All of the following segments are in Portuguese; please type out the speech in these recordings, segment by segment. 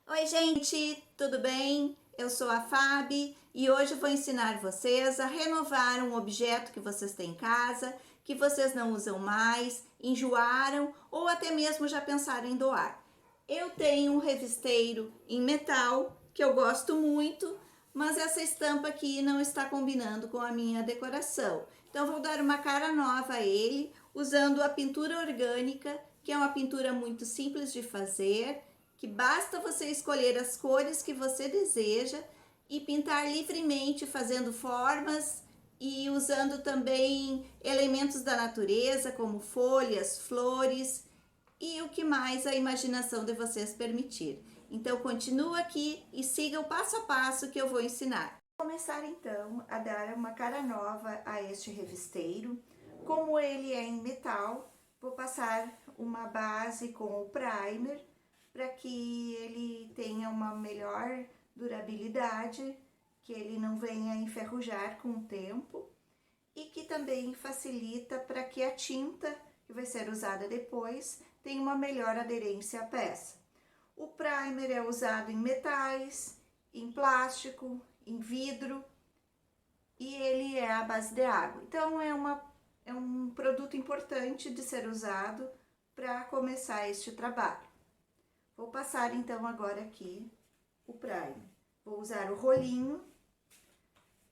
Oi gente, tudo bem? Eu sou a Fabi e hoje vou ensinar vocês a renovar um objeto que vocês têm em casa, que vocês não usam mais, enjoaram ou até mesmo já pensaram em doar. Eu tenho um revisteiro em metal que eu gosto muito, mas essa estampa aqui não está combinando com a minha decoração. Então vou dar uma cara nova a ele usando a pintura orgânica, que é uma pintura muito simples de fazer, que basta você escolher as cores que você deseja e pintar livremente, fazendo formas e usando também elementos da natureza, como folhas, flores e o que mais a imaginação de vocês permitir. Então continua aqui e siga o passo a passo que eu vou ensinar. Vou começar então a dar uma cara nova a este revisteiro. Como ele é em metal, vou passar uma base com o primer para que ele tenha uma melhor durabilidade, que ele não venha enferrujar com o tempo e que também facilita para que a tinta que vai ser usada depois tenha uma melhor aderência à peça. O primer é usado em metais, em plástico, em vidro e ele é à base de água. Então é um produto importante de ser usado para começar este trabalho. Vou passar então agora aqui o primer. Vou usar o rolinho.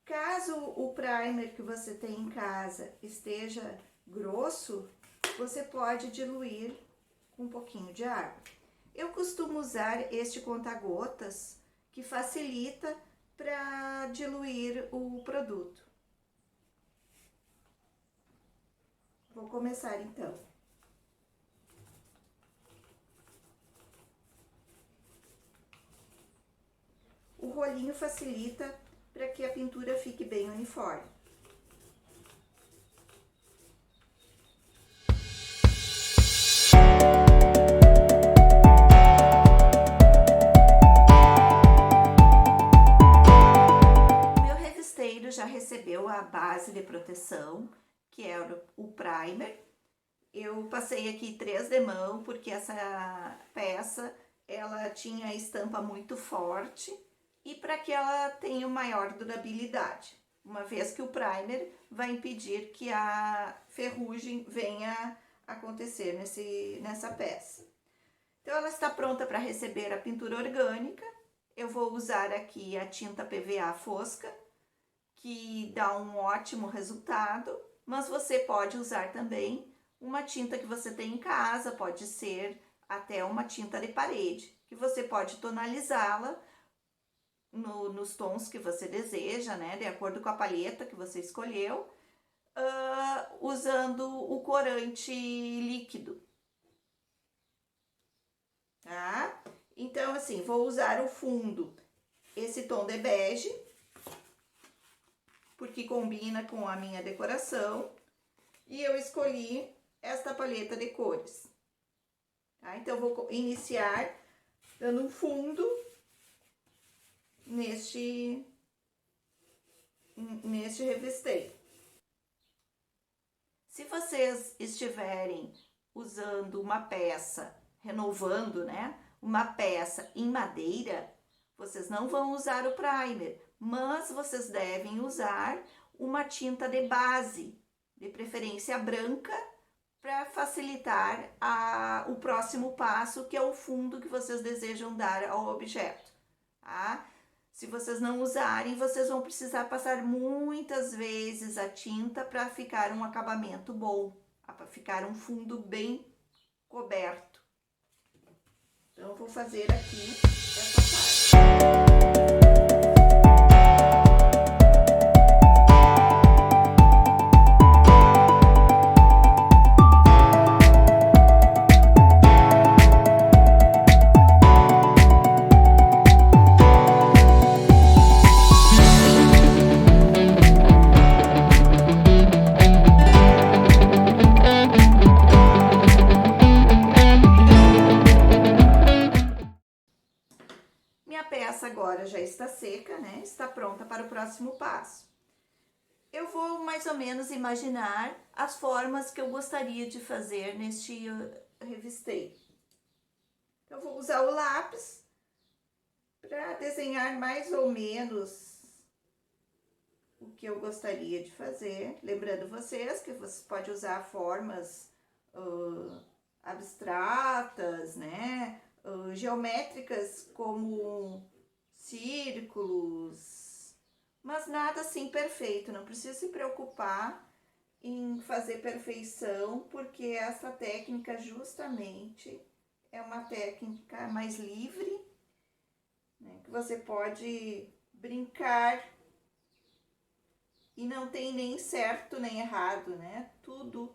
Caso o primer que você tem em casa esteja grosso, você pode diluir com um pouquinho de água. Eu costumo usar este conta-gotas, que facilita para diluir o produto. Vou começar então. O rolinho facilita para que a pintura fique bem uniforme. Meu revisteiro já recebeu a base de proteção, que é o primer. Eu passei aqui 3 demão, porque essa peça ela tinha estampa muito forte e para que ela tenha maior durabilidade, uma vez que o primer vai impedir que a ferrugem venha acontecer nessa peça. Então ela está pronta para receber a pintura orgânica. Eu vou usar aqui a tinta PVA fosca, que dá um ótimo resultado, mas você pode usar também uma tinta que você tem em casa, pode ser até uma tinta de parede, que você pode tonalizá-la nos tons que você deseja, né, de acordo com a paleta que você escolheu, usando o corante líquido, tá? Então, assim, vou usar o fundo, esse tom de bege, porque combina com a minha decoração, e eu escolhi esta paleta de cores, tá? Então, vou iniciar dando um fundo neste revisteiro. Se vocês estiverem usando uma peça, renovando, né, uma peça em madeira, vocês não vão usar o primer, mas vocês devem usar uma tinta de base, de preferência branca, para facilitar o próximo passo, que é o fundo que vocês desejam dar ao objeto, tá? Se vocês não usarem, vocês vão precisar passar muitas vezes a tinta para ficar um acabamento bom, para ficar um fundo bem coberto. Então, eu vou fazer aqui essa parte. Minha peça agora já está seca, né? Está pronta para o próximo passo. Eu vou mais ou menos imaginar as formas que eu gostaria de fazer neste revisteiro. Então, eu vou usar o lápis desenhar mais ou menos o que eu gostaria de fazer. Lembrando vocês que você pode usar formas abstratas, né? Geométricas como círculos, mas nada assim perfeito. Não precisa se preocupar em fazer perfeição, porque essa técnica justamente é uma técnica mais livre, né, que você pode brincar e não tem nem certo nem errado, né? Tudo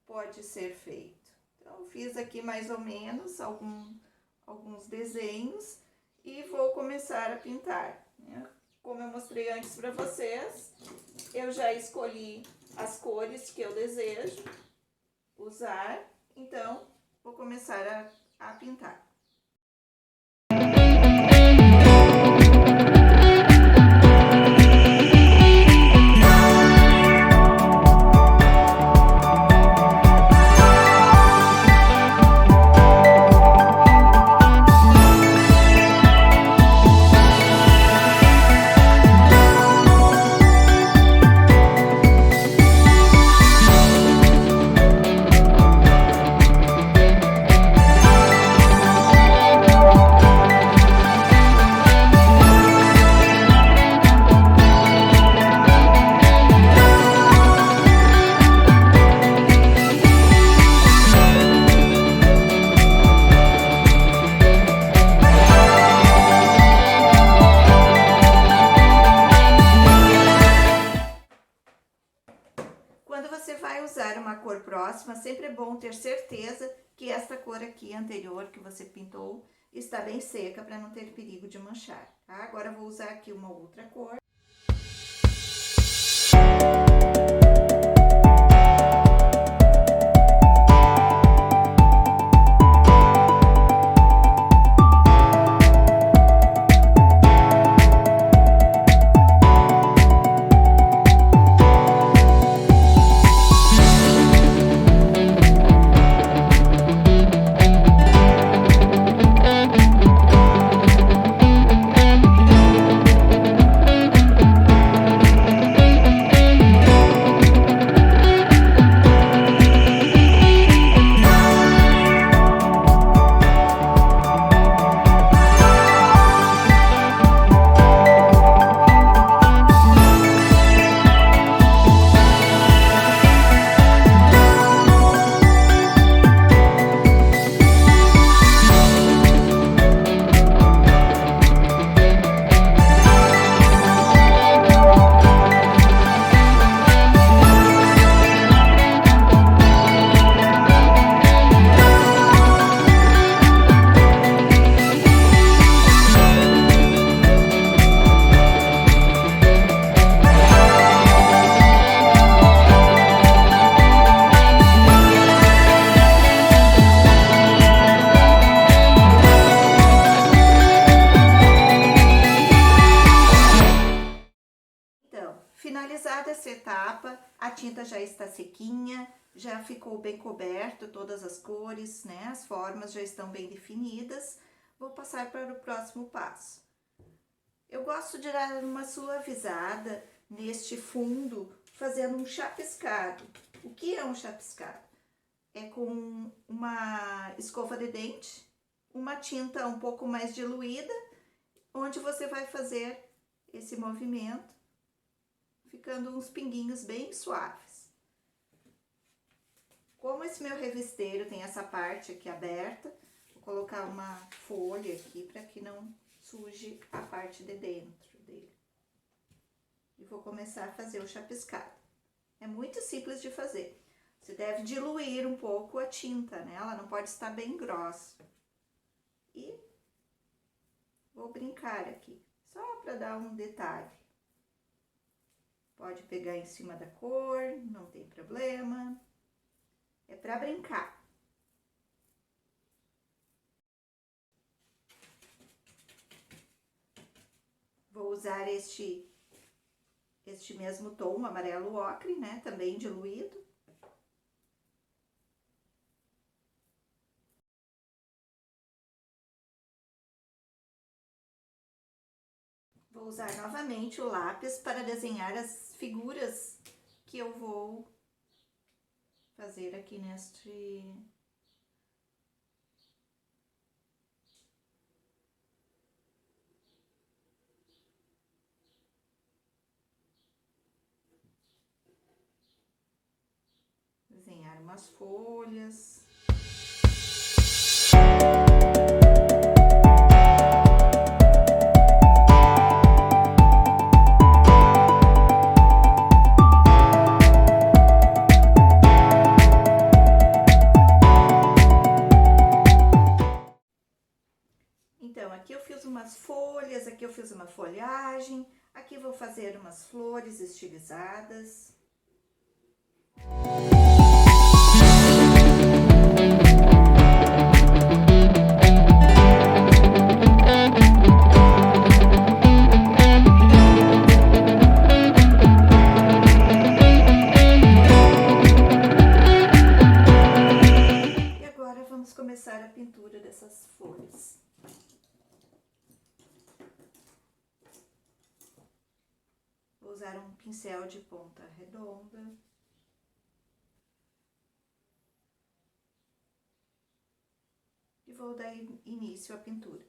pode ser feito. Então, fiz aqui mais ou menos alguns desenhos e vou começar a pintar, né? Como eu mostrei antes para vocês, eu já escolhi as cores que eu desejo usar, então vou começar a pintar. Quando você vai usar uma cor próxima, sempre é bom ter certeza que esta cor aqui anterior que você pintou está bem seca para não ter perigo de manchar, tá? Agora eu vou usar aqui uma outra cor. Finalizada essa etapa, a tinta já está sequinha, já ficou bem coberto, todas as cores, né? As formas já estão bem definidas. Vou passar para o próximo passo. Eu gosto de dar uma suavizada neste fundo, fazendo um chapiscado. O que é um chapiscado? É com uma escova de dente, uma tinta um pouco mais diluída, onde você vai fazer esse movimento, ficando uns pinguinhos bem suaves. Como esse meu revisteiro tem essa parte aqui aberta, vou colocar uma folha aqui para que não suje a parte de dentro dele. E vou começar a fazer o chapiscado. É muito simples de fazer. Você deve diluir um pouco a tinta, né? Ela não pode estar bem grossa. E vou brincar aqui, só para dar um detalhe. Pode pegar em cima da cor, não tem problema. É para brincar. Vou usar este mesmo tom, amarelo ocre, né? Também diluído. Vou usar novamente o lápis para desenhar as figuras que eu vou fazer aqui neste... Desenhar umas folhas. Então, aqui eu fiz umas folhas, aqui eu fiz uma folhagem, aqui vou fazer umas flores estilizadas. E agora vamos começar a pintura dessas folhas. Vou usar um pincel de ponta redonda. E vou dar início à pintura.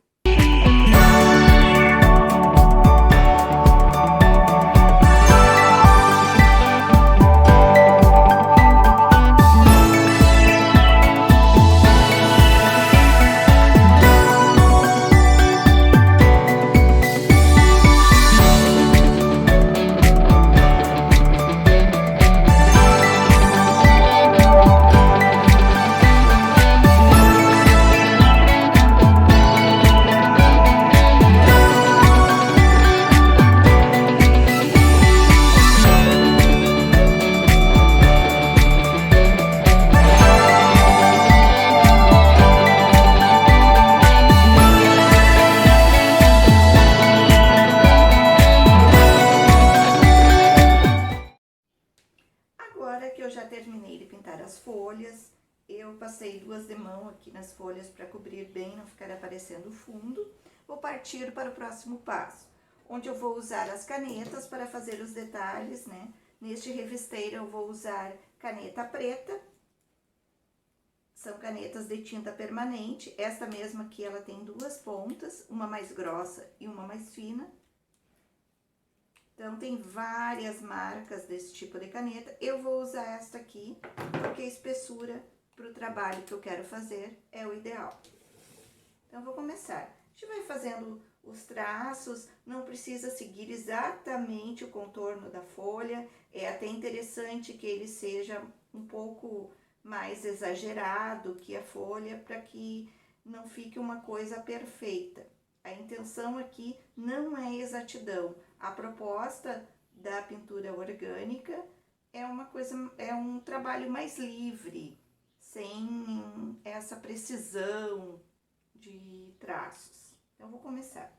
Agora que eu já terminei de pintar as folhas, eu passei duas de mão aqui nas folhas para cobrir bem, não ficar aparecendo o fundo. Vou partir para o próximo passo, onde eu vou usar as canetas para fazer os detalhes, né? Neste revisteiro eu vou usar caneta preta. São canetas de tinta permanente. Esta mesma aqui, ela tem duas pontas, uma mais grossa e uma mais fina. Então, tem várias marcas desse tipo de caneta. Eu vou usar esta aqui, porque a espessura para o trabalho que eu quero fazer é o ideal. Então, vou começar. A gente vai fazendo os traços, não precisa seguir exatamente o contorno da folha. É até interessante que ele seja um pouco mais exagerado que a folha, para que não fique uma coisa perfeita. A intenção aqui não é exatidão. A proposta da pintura orgânica é um trabalho mais livre, sem essa precisão de traços. Então, vou começar.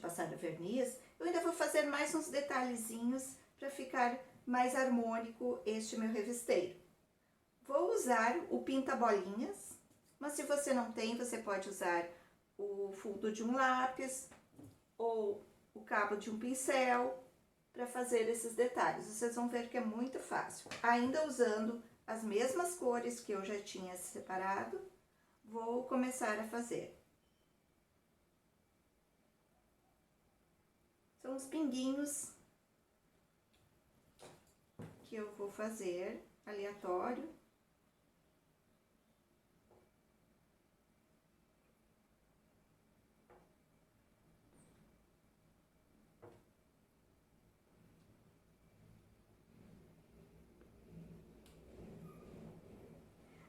passar o verniz, eu ainda vou fazer mais uns detalhezinhos para ficar mais harmônico este meu revisteiro. Vou usar o pinta-bolinhas, mas se você não tem, você pode usar o fundo de um lápis ou o cabo de um pincel para fazer esses detalhes. Vocês vão ver que é muito fácil. Ainda usando as mesmas cores que eu já tinha separado, vou começar a fazer. São os pinguinhos que eu vou fazer, aleatório.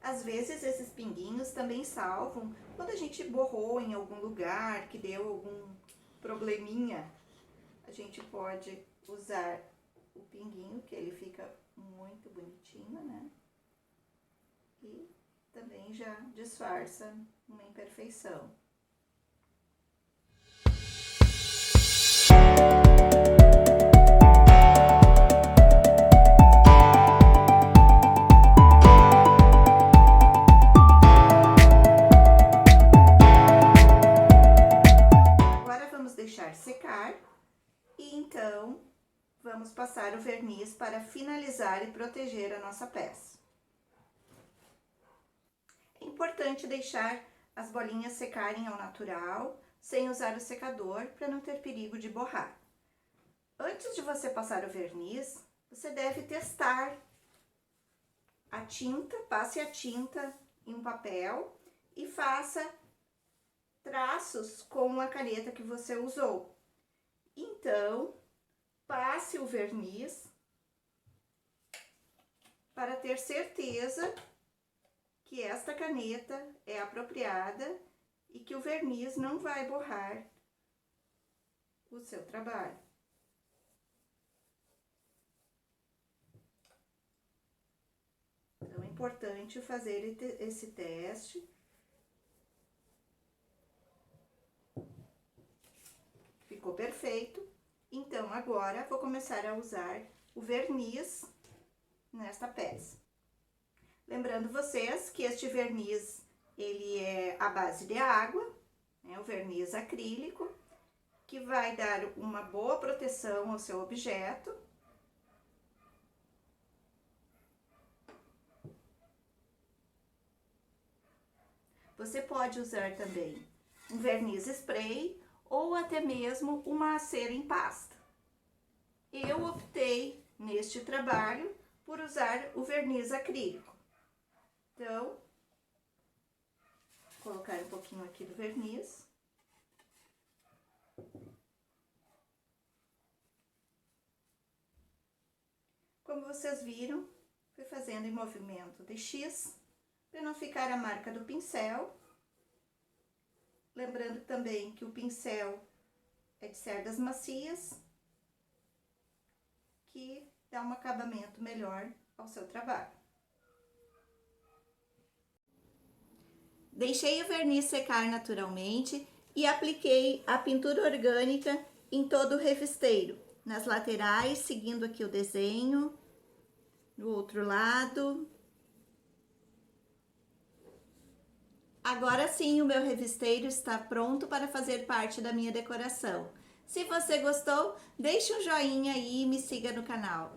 Às vezes esses pinguinhos também salvam quando a gente borrou em algum lugar, que deu algum probleminha. A gente pode usar o pinguinho, que ele fica muito bonitinho, né? E também já disfarça uma imperfeição. Deixar secar e então vamos passar o verniz para finalizar e proteger a nossa peça. É importante deixar as bolinhas secarem ao natural, sem usar o secador, para não ter perigo de borrar. Antes de você passar o verniz, você deve testar a tinta, passe a tinta em um papel e faça traços com a caneta que você usou. Então, passe o verniz para ter certeza que esta caneta é apropriada e que o verniz não vai borrar o seu trabalho. Então, é importante fazer esse teste. Ficou perfeito. Então, agora, vou começar a usar o verniz nesta peça. Lembrando vocês que este verniz, ele é à base de água, né, o verniz acrílico, que vai dar uma boa proteção ao seu objeto. Você pode usar também um verniz spray ou até mesmo uma cera em pasta. Eu optei neste trabalho por usar o verniz acrílico. Então, vou colocar um pouquinho aqui do verniz. Como vocês viram, fui fazendo em movimento de X, para não ficar a marca do pincel. Lembrando também que o pincel é de cerdas macias, que dá um acabamento melhor ao seu trabalho. Deixei o verniz secar naturalmente e apliquei a pintura orgânica em todo o revisteiro, nas laterais, seguindo aqui o desenho, no outro lado. Agora sim, o meu revisteiro está pronto para fazer parte da minha decoração. Se você gostou, deixe um joinha aí e me siga no canal.